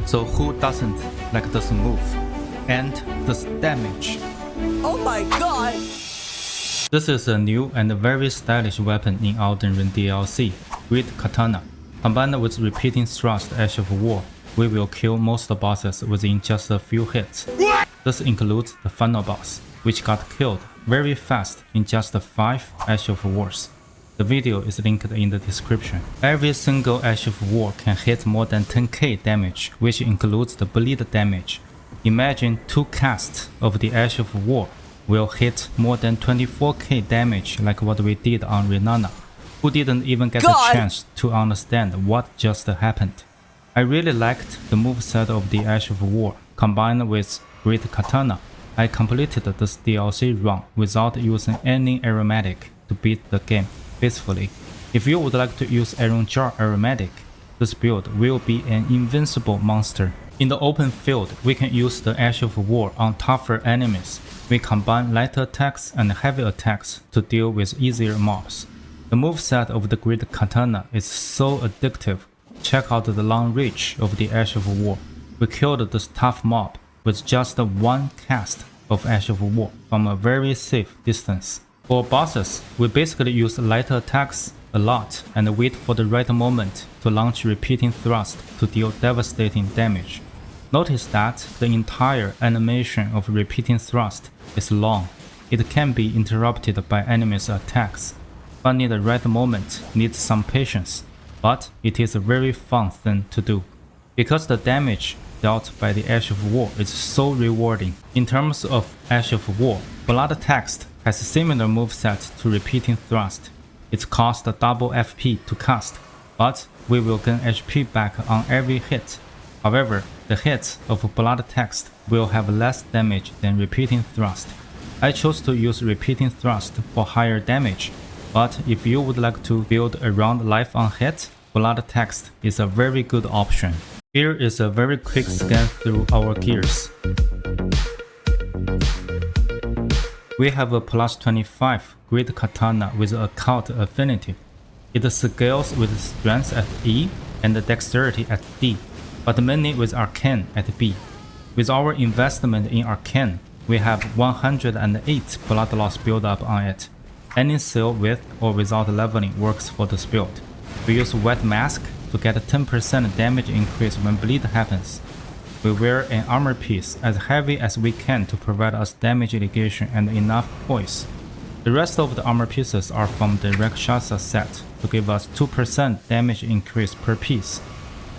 So who doesn't like this move? And this damage. Oh my god! This is a new and very stylish weapon in Elden Ring DLC, Great Katana. Combined with repeating thrust Ash of War, we will kill most bosses within just a few hits. This includes the final boss, which got killed very fast in just 5 Ash of Wars. The video is linked in the description. Every single Ash of War can hit more than 10k damage, which includes the bleed damage. Imagine 2 casts of the Ash of War will hit more than 24k damage like what we did on Radahn, who didn't even get a chance to understand what just happened. I really liked the moveset of the Ash of War combined with Great Katana. I completed this DLC run without using any aromatic to beat the game peacefully. If you would like to use Iron Jar aromatic, this build will be an invincible monster. In the open field, we can use the Ash of War on tougher enemies. We combine light attacks and heavy attacks to deal with easier mobs. The moveset of the Great Katana is so addictive. Check out the long reach of the Ash of War. We killed this tough mob with just 1 cast of Ash of War from a very safe distance. For bosses, we basically use light attacks a lot and wait for the right moment to launch repeating thrust to deal devastating damage. Notice that the entire animation of repeating thrust is long. It can be interrupted by enemies' attacks. Finding the right moment needs some patience, but it is a very fun thing to do. Because the damage dealt by the Ash of War is so rewarding. In terms of Ash of War, Blood Text has a similar moveset to repeating thrust. It costs double FP to cast, but we will gain HP back on every hit. However, the hits of Blood Text will have less damage than repeating thrust. I chose to use repeating thrust for higher damage, but if you would like to build around life on hit, Blood Text is a very good option. Here is a very quick scan through our gears. We have a plus 25 Great Katana with occult affinity. It scales with strength at E and dexterity at D, but mainly with arcane at B. With our investment in arcane, we have 108 blood loss build-up on it. Any skill with or without leveling works for this build. We use Wet Mask to get a 10% damage increase when bleed happens. We wear an armor piece as heavy as we can to provide us damage negation and enough poise. The rest of the armor pieces are from the Rakshasa set to give us 2% damage increase per piece.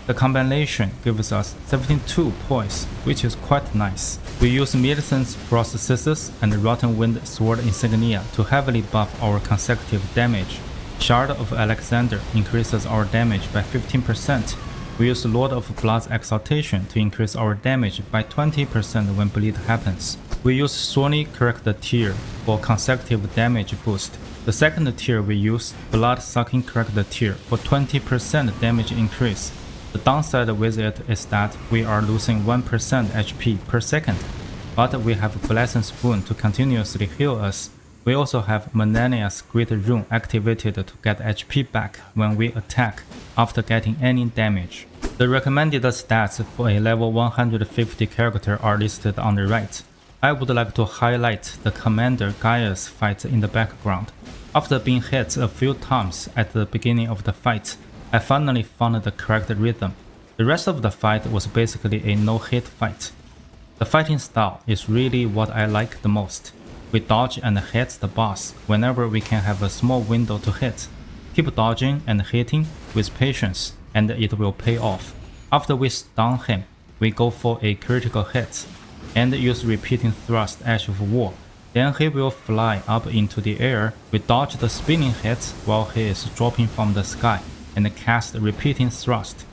The combination gives us 72 poise, which is quite nice. We use Medicine's Frost Scissors and Rotten Wind Sword Insignia to heavily buff our consecutive damage. Shard of Alexander increases our damage by 15%. We use Lord of Blood's Exaltation to increase our damage by 20% when bleed happens. We use Thorny Correct Tier for consecutive damage boost. The second tier we use Blood Sucking Correct Tier for 20% damage increase. The downside with it is that we are losing 1% HP per second, but we have Blessing Spoon to continuously heal us. We also have Manania's Great Rune activated to get HP back when we attack after getting any damage. The recommended stats for a level 150 character are listed on the right. I would like to highlight the Commander Gaia's fight in the background. After being hit a few times at the beginning of the fight, I finally found the correct rhythm. The rest of the fight was basically a no-hit fight. The fighting style is really what I like the most. We dodge and hit the boss whenever we can have a small window to hit. Keep dodging and hitting with patience and it will pay off. After we stun him, we go for a critical hit and use repeating thrust Ash of War. Then he will fly up into the air. We dodge the spinning hit while he is dropping from the sky and cast repeating thrust.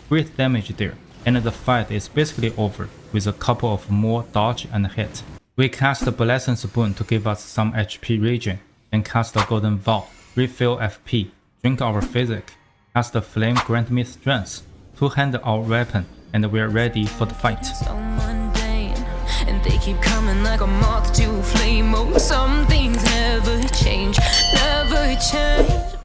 Great damage there, and the fight is basically over with a couple of more dodge and hit. We cast the Blessing Spoon to give us some HP regen, then cast the Golden Vow, refill FP, drink our Physick, cast the Flame grant me strength, two-hand our weapon, and we're ready for the fight. So mundane, and they keep coming like a moth to a flame. Oh, some things never change, never change.